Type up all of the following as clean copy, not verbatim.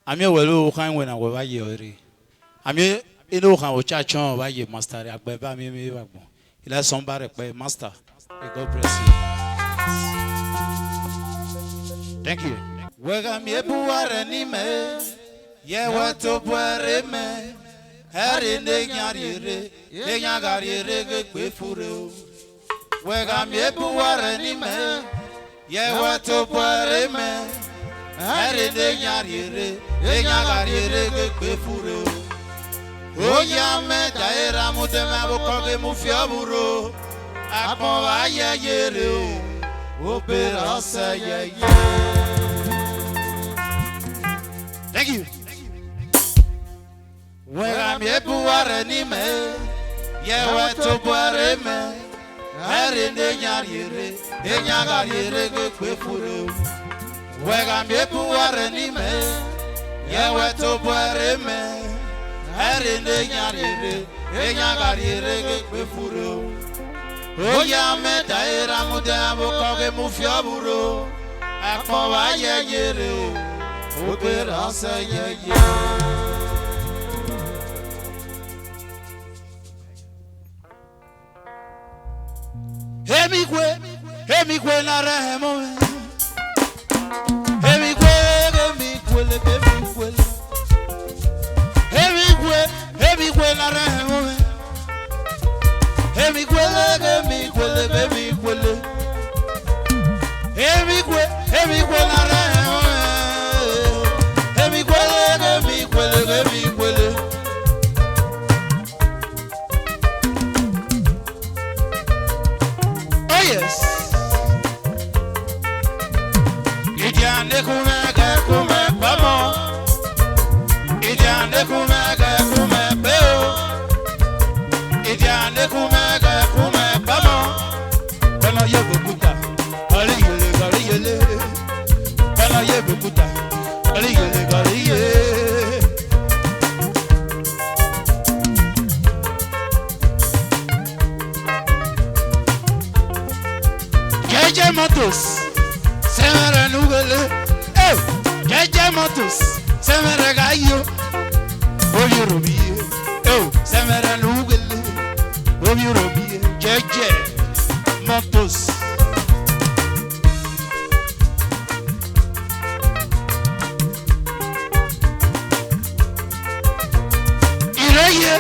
Ami welu kan when I wa ye ori. Ami ino kan o cha chon wa ye master agbe ba mi ba gbon. Ila somebody pe master. May God bless you. Thank you. Wega mi ebuare ni me. Ye wa to buare me. Hari ne nyarire. Ye nyagarire ge pe fure o. Wega mi ebuare ni me. Ye wa to buare me. Hari ne nyarire. Ye nyagarire ge pe fure o. Oya me daera mu de ma bo koge mu fiaburo. Akon wa ye yere o. Opera sa ye ye. Thank you. Wega mi ebuare ni me. Ye wa to buare me. Hari ne nyarire. Ye nyagarire ge pe fure o. Wega mi ebuare ni me. Ye wa to buare me. Hari ne nyarire. Ye nyagarire ge pe fure o. Oya me daera mu de abo koge mu fiaburo. Akon wa ye yere o. Opera sa ye ye. Hemi kwe na rehemo. Hemi kwe le hemi kwe na rehemo. Hemi kwe le hemi kwe le. Hemi kwe na rehemo. Hemi kwe le. Oh yes. Idiane kumege kume bamo. Idiane kumege kume beo. Idiane kumege kume bamo. Bana yebe kuta. Ali yele. Bana yebe kuta. Ali yele. Jeje Motos, semere nugele. Jeje Motos, semere gayo. Obi robiye. Semere nugele. Obi robiye. Jeje Motos. Ireye,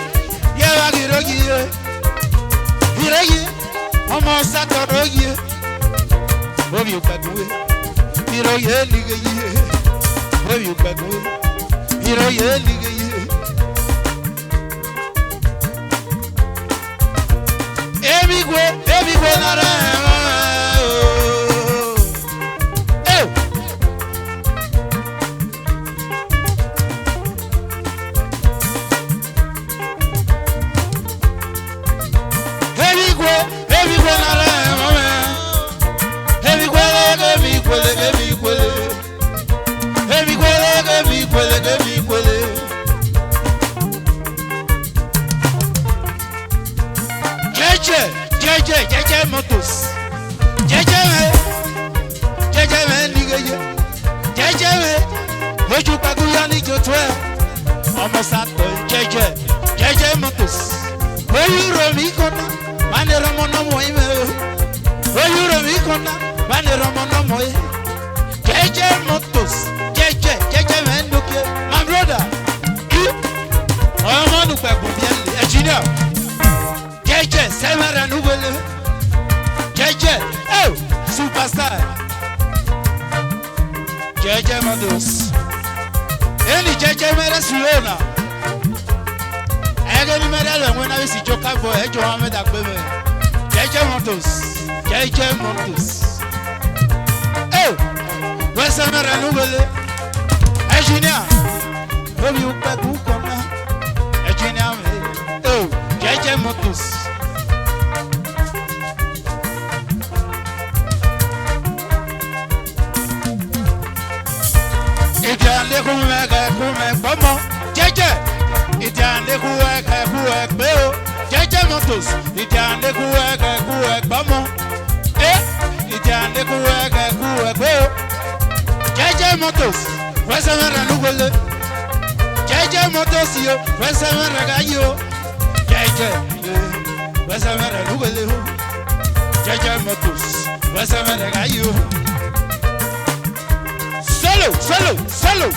yewa girogiye. Ireye, omo satoroye. Obi ukadwe, hiro ye ligeye. Obi ukadwe, hiro ye ligeye. Ebi gwe na rehemo. Ebi gwe na rehemo. Hemi kwele. Jeje Motos. Jeje me nigeye. Jeje me. Oju paguya ni jotwe. Omo sato Jeje Motos. Oyuro mi kona. Mane romo no mo ime. Oyuro mi kona. Mane romo no mo. Jeje Motos. Jeje me nduke. My brother. Omo nu pe bien engineer. Jeje semara nugele. Jeje superstar. Jeje Motos. Eli Jeje mere suona. Ege ni mere le wona bi si joka boy ejo wa me da pe me. Jeje Motos. We semara nugele. Engineer. Obi upe ku kona. Engineer me. Jeje Motos. Idiane kumege bamo. Jeje. Idiane kumege beo. Jeje Motos. Idiane kumege bamo. Idiane kumege beo. Jeje Motos. We semara nugele. Jeje motosio, wese meragayo. Jeje, wese meragule. Jeje motos, wese meragayo. Solo.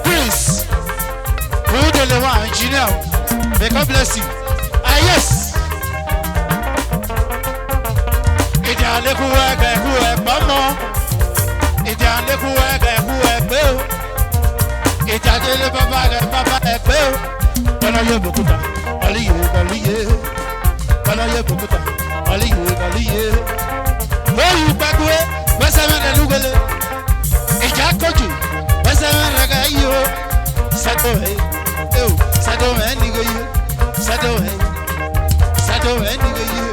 Please, who the one engineer? May God bless you. Ah yes. Ìdílé kú ẹgbẹ́ kú ẹgbọ́n mọ́. Ìdílé kú ẹgbẹ́ kú ẹgbẹ́ o. Ìdílé bàbá ẹgbẹ́ o. Bọ́lá yẹ bòkúta, ọ̀líyè bọ̀líyè. Bọ́lá yẹ bòkúta, ọ̀líyè bọ̀líyè. Lóyún gbàgbé, wẹ́sẹ̀ mẹ́rin lúgbẹ́lẹ́. Ìjà kojú, wẹ́sẹ̀ mẹ́rin kẹ́ yí o. Sẹ́dọ̀ ẹ̀ ẹ̀ o, sẹ́dọ̀ ẹ̀ nìgbẹ́ yí o. Sẹ́dọ̀ ẹ̀ nìgbẹ́ yí o.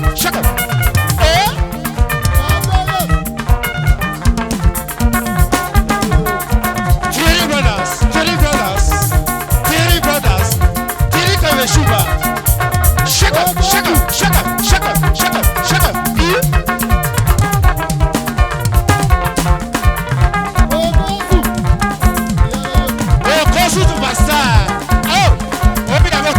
Shaka. Eh? Thierry brothers. Thierry Kaweshuba. Shaka. Oh, Kosu to Basta. Oh, open your mouth.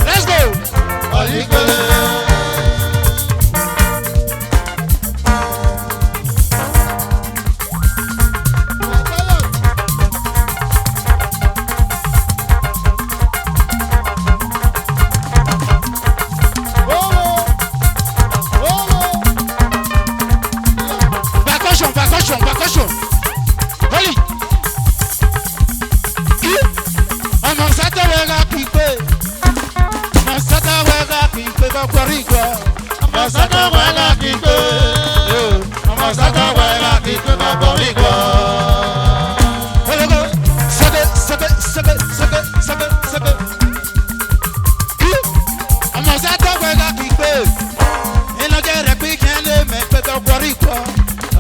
Let's go. Percussion. Holy. Amasata wega pipe. Amasata wega pipe. Amasata wega pipe.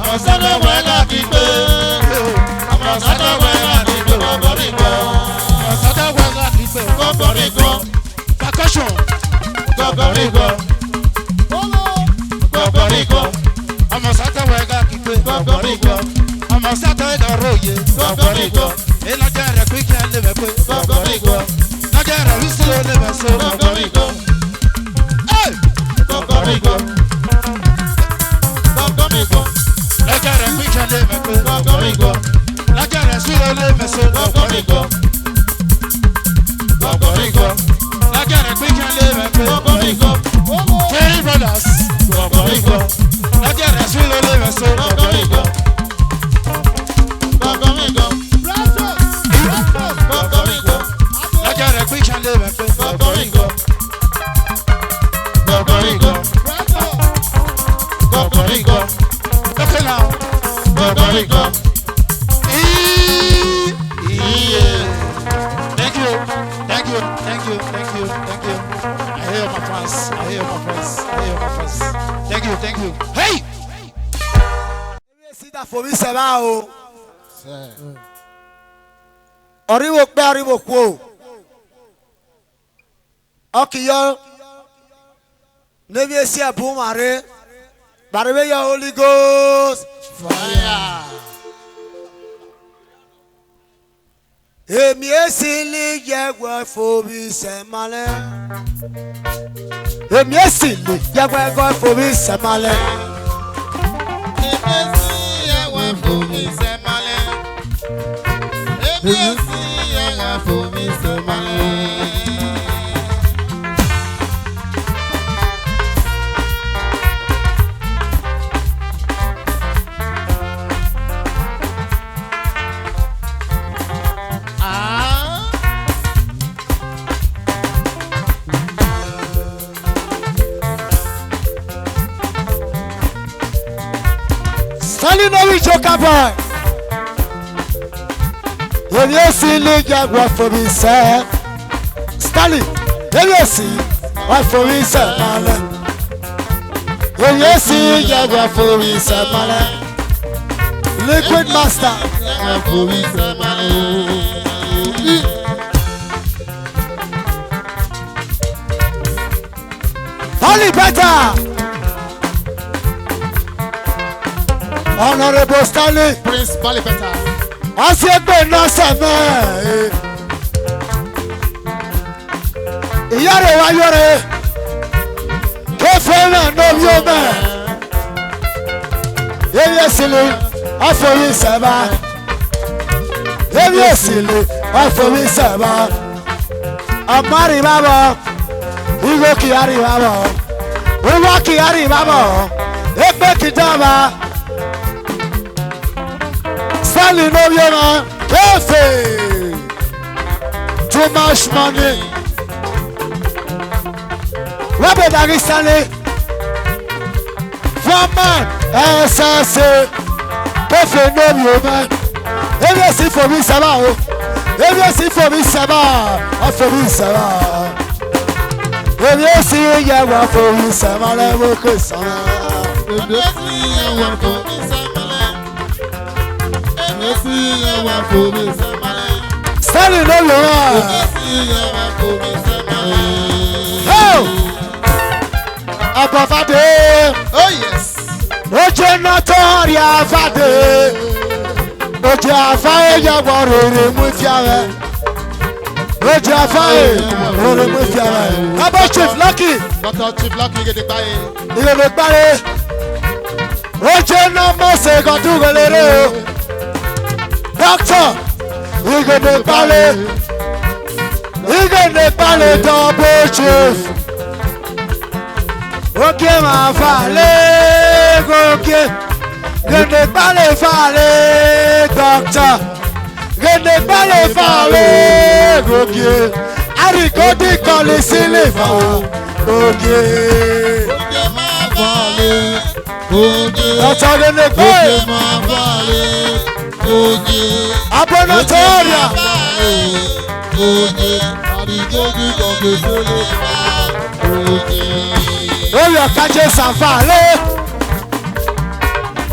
Amasata wega kipe. Amasata wega kipe. Kokoriko. Amasata wega kipe. Kokoriko. Percussion. Kokoriko. Kokoriko. Amasata wega kipe. Kokoriko. Amasata wega roye. Kokoriko. Ela jara quick and live quick. Kokoriko. Najara whistle live so. Kokoriko. Hey. Kokoriko. Kokoriko. Najara quick and live quick. Kokoriko. Najara whistle live so. Kokoriko. Kokoriko. Najara quick and live quick. Kokoriko. Terry brothers. Kokoriko. Najara whistle live so. Kokoriko. Kokoriko. Kokoriko. Najara quick and live quick. Kokoriko. Kokoriko. Kokoriko. Okay now. Kokoriko. Thank you. Thank you. Thank you. Thank you. Thank you. I hear my friends. I hear my friends. I hear my friends. Thank you. Thank you. Hey! See that for me, Sabao. Oriwo pe oriwo ku. Okiyo. Nevi esi abu mare. Barbe ya Holy Ghost fire. Emi esi li yegwa for me semale. Emi esi li yegwa for me semale. Stanley no we joke about. When you see Liga work for me, sir. Stanley, when you see work for me, sir, man. When you see Liga work for me, sir, man. Liquid Master, work for me, sir, man. Holy better. Honorable Stanley, Prince Balipeta. as you been no summer. Yare wa yore, kefela no yome. Yevi sili, afori seba. Yevi sili, afori seba. Amari baba, ugo kiari baba, ugo kiari baba, ebe kitaba. Stanley no yoma, kefe. Too much money. Robert Dagi Stanley. From man, SSA. Kefe no yoma. Every see for me saba. Every see for me saba. For me saba. Every see ya for me saba. Level kusana. Every see ya for me saba. Stanley no yoma. Oh! Abavade. Oh yes. Oje notoria vade. Oje afae ya warere mufiare. Oje afae warere mufiare. Abo Chief Lucky. Dr. Chief Lucky get the buy. Ile le pare. Oje no mo se godugolere. Doctor, we gonna parle. We gonna parle double Chief. Okay, ma fale, okay. Gonna parle fale, doctor. Gonna parle fale, okay. Ari go di call silver, okay. Okay, ma fale. Okay. Doctor gonna Okay, go. ma fale. Okay. Abonatoria. Okay. Ari go di call silver. Okay. Oyo kaje sanfale.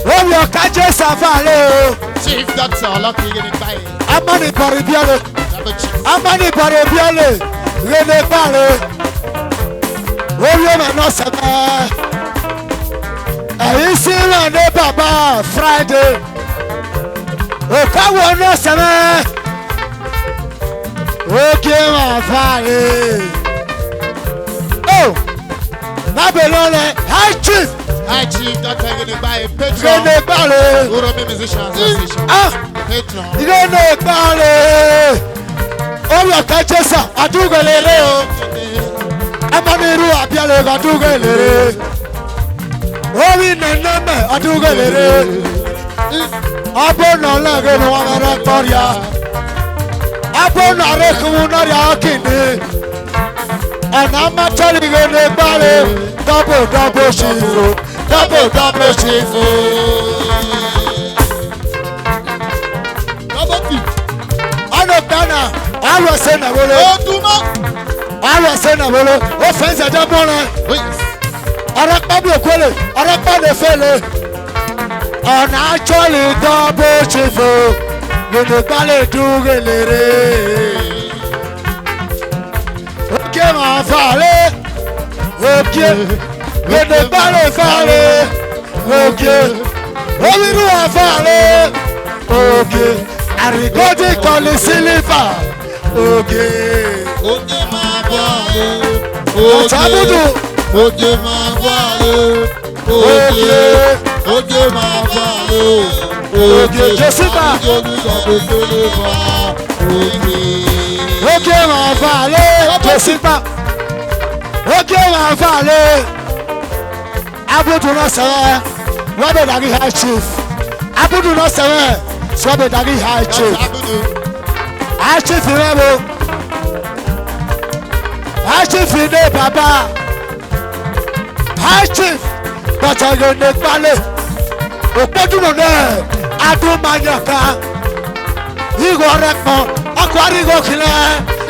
Oyo Oyo kaje savale. Chief Doctor, lucky getting by. Amani paribiale. Double chief. Amani paribiale. Rene pare. Oyo mano sebe. Isi rane baba Friday. Okawo no sebe. Oke ma fare. Oh. Babylone High Chief. Hi Chief Doctor getting by. Patron. Rene pare. Oromi Musicians Association. Ah. Patron. Rene pare. Oyo kaje sa adugelere o. Amaniru abiale adugelere. Owi neneme adugelere. Abono lage no amara toria. Abono areku na ya kini. Ana matali gene bale. Double shifu. Double shifu. Double kick. Ano dana. Alo se na wole. Oh, Duma. Alo se na wole. O fenza jamona. Yes. Arapa bi okole. Arapa de fele. Ana actually double chifu. Gene bale dugelere. Okay ma fale. Okay. Gene bale fale. Okay. Omiru afale. Okay. Arigodi koli silifa. Okay. Oje ma bale. Atabudu. Oje ma bale. Okay. Oje ma bale. Okay. Jessica. Okay ma fale. Jessica. Okay ma fale. Abudu no sawa. Wabe dagi high chief. Abudu no sawa. Swabe dagi high chief. High chief rebo. High chief ide baba. High chief. Batago ne pale. Opedu no ne. Adu manyaka. Igo rekmo. Akwari go kile.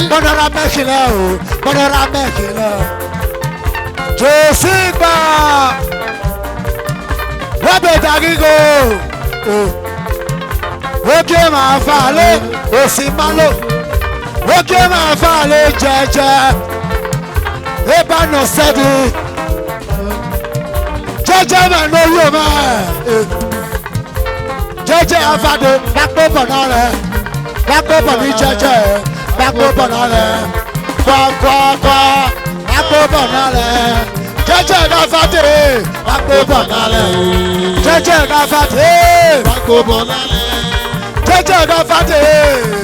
Bonora mekile o. Bonora mekile. Josiba. Wabe dagi go. Oke ma fale. Osimalo. Oke ma fale jeje. Eba no sedi. Jeje ma no yo ma. Jeje afade. Bakpo bonale. Bakpo boni jeje. Bakpo bonale. Kwa. Bakpo bonale. Jeje afade. Bakpo bonale. Jeje afade. Bako bonale. Jeje afade.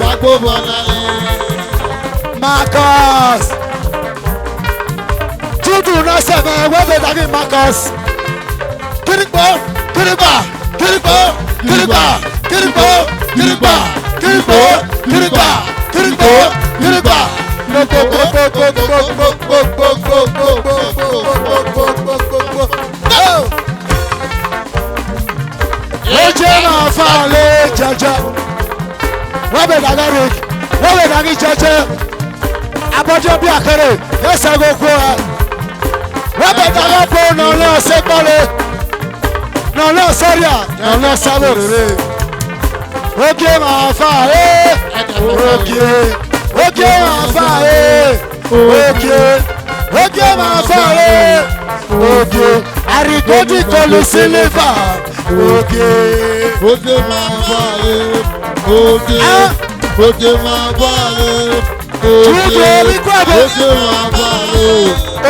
Bako bonale. Marcus. Judu no seven. Where they dagi Marcus? Kiriba. Oje na fale jaja. Wabe dagari. Wabe dagi jaja. Abojo bi akere. Yesa go kwa. Wabe dagapo no lo sekole. No lo seria. No lo saborere. Oke ma fale. Oke ma fale. Oke ma fale. Oke. Arigodi kolu silver. Oke. Oje ma bale. Oje. Oje ma bale. Judo orí kwebe. Oje ma bale.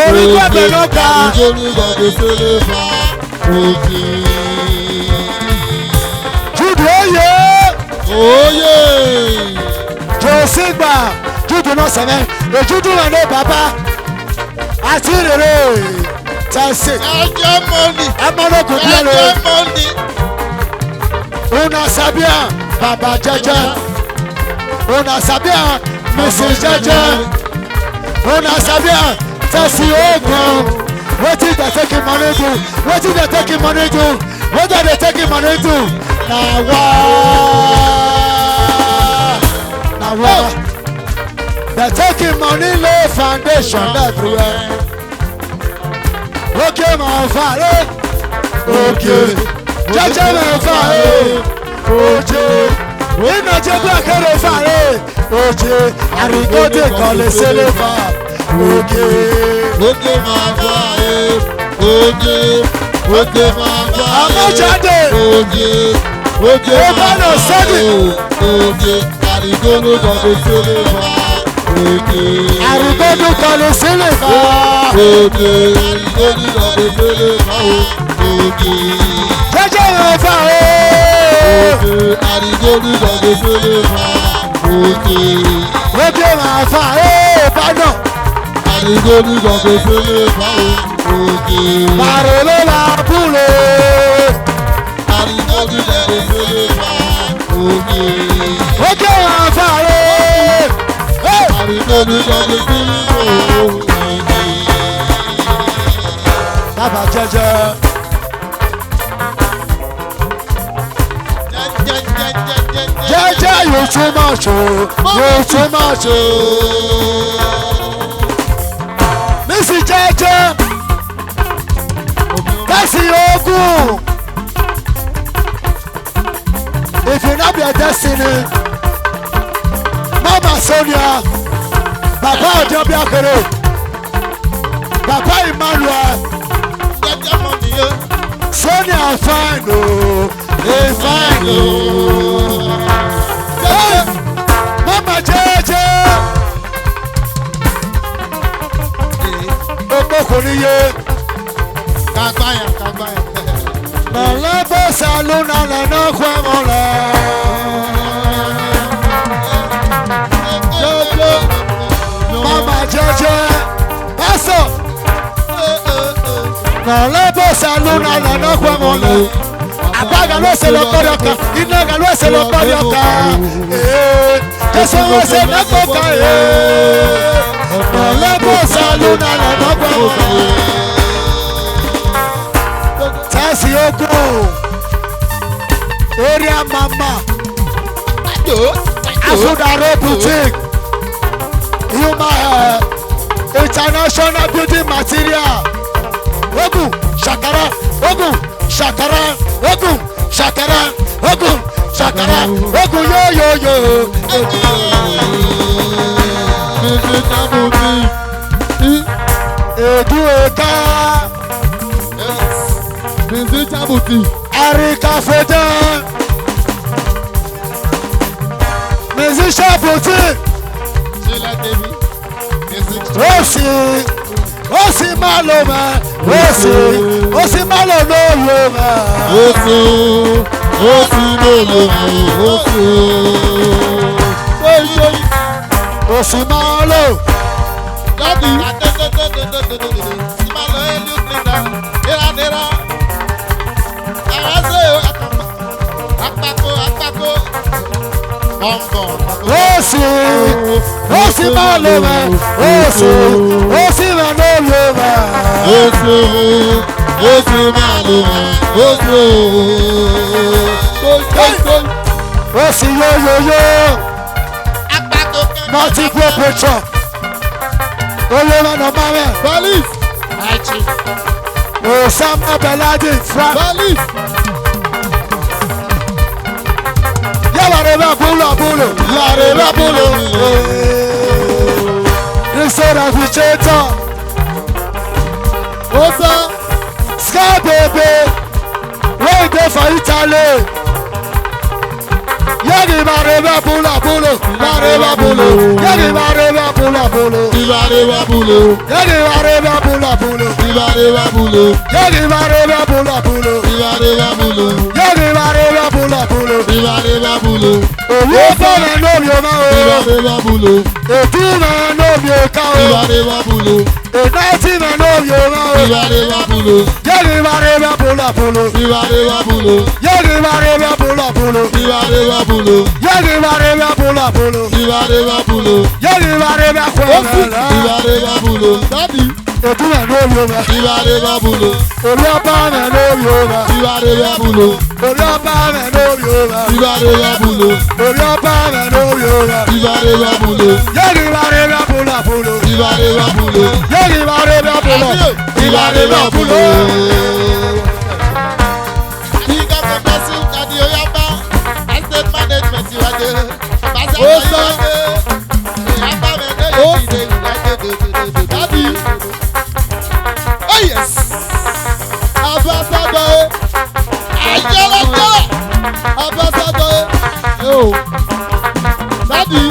Orí kwebe ló ga. Oje ni gbàgbé silver. Oje. Judo oye. Oye. Josigba. Judo no sẹ́mẹ̀. Ejudu rẹ̀ ní bàbá. Àti rere. Tẹ̀sí. Ẹjẹ mọ́ni. Ẹmọ́lógún bí Ẹjẹ ẹlẹ́. mọ́ni. Una sabia. Bàbá jẹjẹ. Una sabia. Mrs. jẹjẹ. Una sabia. Tẹ̀sí ogun. Wetin dey take him money do? Wetin dey take him money do? Wetin dey take him money do? Na wa. They take him money lay foundation everywhere. Okay, my father. Okay. jẹjẹ rẹ fà é òjè iná jẹ bí akéré fà é òjè àrígódé kọ́lé sílé fà òjè. Òkè máa fà é òjè òkè máa fà é àmọ́jáde òjè òkè máa fà é òjè àrígódé kọ́lé sílé fà òkè. àrígódé kọ́lé sílé fà òkè àrígódé kọ́lé sílé fà òkè. jẹjẹ rẹ fà é. Àrígódé kọ́lé sílé fà òkè. òkè máa fà é ìbàdàn. Àrígódé kọ́lé sílé fà òkè. màrèlé la búlé. Àrígódé kọ́lé sílé fà òkè. òkè máa fà é. Àrígódé kọ́lé sílé fà òkè. bàbá jẹjẹ. jẹjẹ yóò tún máa ṣó yóò tún máa ṣó. mísì jẹjẹ kẹsì ogun ìfìnàbíẹ destiny mama sonia bàbá ọjọ bí akéré bàbá emmanuel sonia fine o fine o. mama jẹjẹ okokùnrin yé Kagbaya. lọlọbọ saluna lẹnu kwẹmọ lẹ. mama jẹjẹ pásọ lọlọbọ saluna lẹnu kwẹmọ lẹ. abaga ló ṣe lọ kọrí ọkà iná ga ló ṣe lọ kọrí ọkà jésù ló ṣe lẹkọọ ká lọlọbọ saluna lẹnu kwẹmọ lẹ. tẹ́sí ogun area mama afudaro boutique human hair international building material ogun shakara ogun shakara ogun shakara ogun shakara ogun yoyoyo. edu eka. Arika Fede musician boutique Osi malo mẹ Osi malo lolo mẹ Osi lolo mẹ Osi malo Daddy Osi malo mẹ Osi malo mẹ Osi yoyoyo multiple picture olórí ọmọ rẹ Police Osama Beladi Frank Police yàrá búlò Christian Aficheto Osa Sky Baby wey dey for Italy yàrá búlò yàrá búlò Ibare babulo yàrá búlò Ibare babulo owó fọlọ lórí ọmọ o Ibare babulo ètú mẹ lórí ọkà o Ibare babulo ìnáìtì mẹ lórí ọmọ o Ibare babulo yẹ́nì ìbára bẹ bùlọ̀ Ibare babulo yẹ́nì ìbára bẹ bùlọ̀ Ibare babulo yẹ́nì ìbára bẹ bùlọ̀ Ibare babulo yẹ́nì ìbára bẹ kọ́ ọ̀rẹ́ Ibare babulo Daddy ètú mẹ lórí ọmọ Ibare babulo orí ọba mẹ lórí ọmọ Ibare babulo orí ọba mẹ lórí ọmọ Ibare babulo orí ọba mẹ lórí ọmọ Ibare babulo yẹ́nì ìbára bẹ bùlọ̀ Ibare babulo yẹ́nì ìbára bẹ bùlọ̀ Ibare babulo Daddy. Oh yes. Ambassador. Ayala. Ambassador. Oh. Daddy.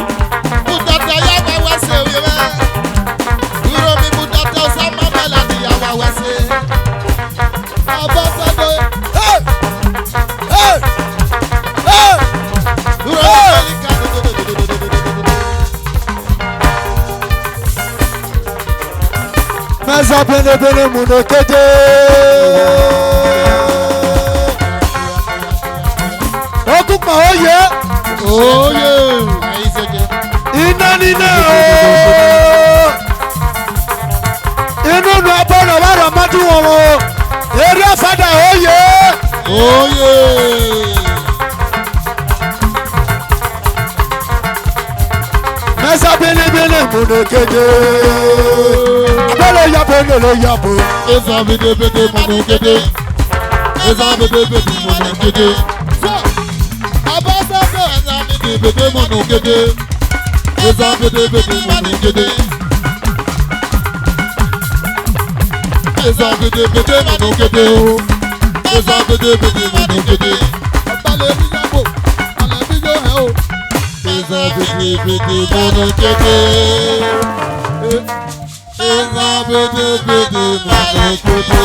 Mutata ya wa wase wiwe. Duro mi mutata sama melody ya wa wase. Ambassador. Hey. Hey. Hey. Duro mi Meza bene munokete. Okupa oye. Oye. Ina nina o. Inu nu abono waro madu won o. Area fada oye. Oye. Meza bene munokete. Bele yabo. Eza bede monokete. Eza bede monokete. Abasado eza bede monokete. Eza bede monokete. Eza bede monokete. Eza bede monokete. Abale yabo. Ale bijo he o. Eza bede monokete. Eza bede monokete.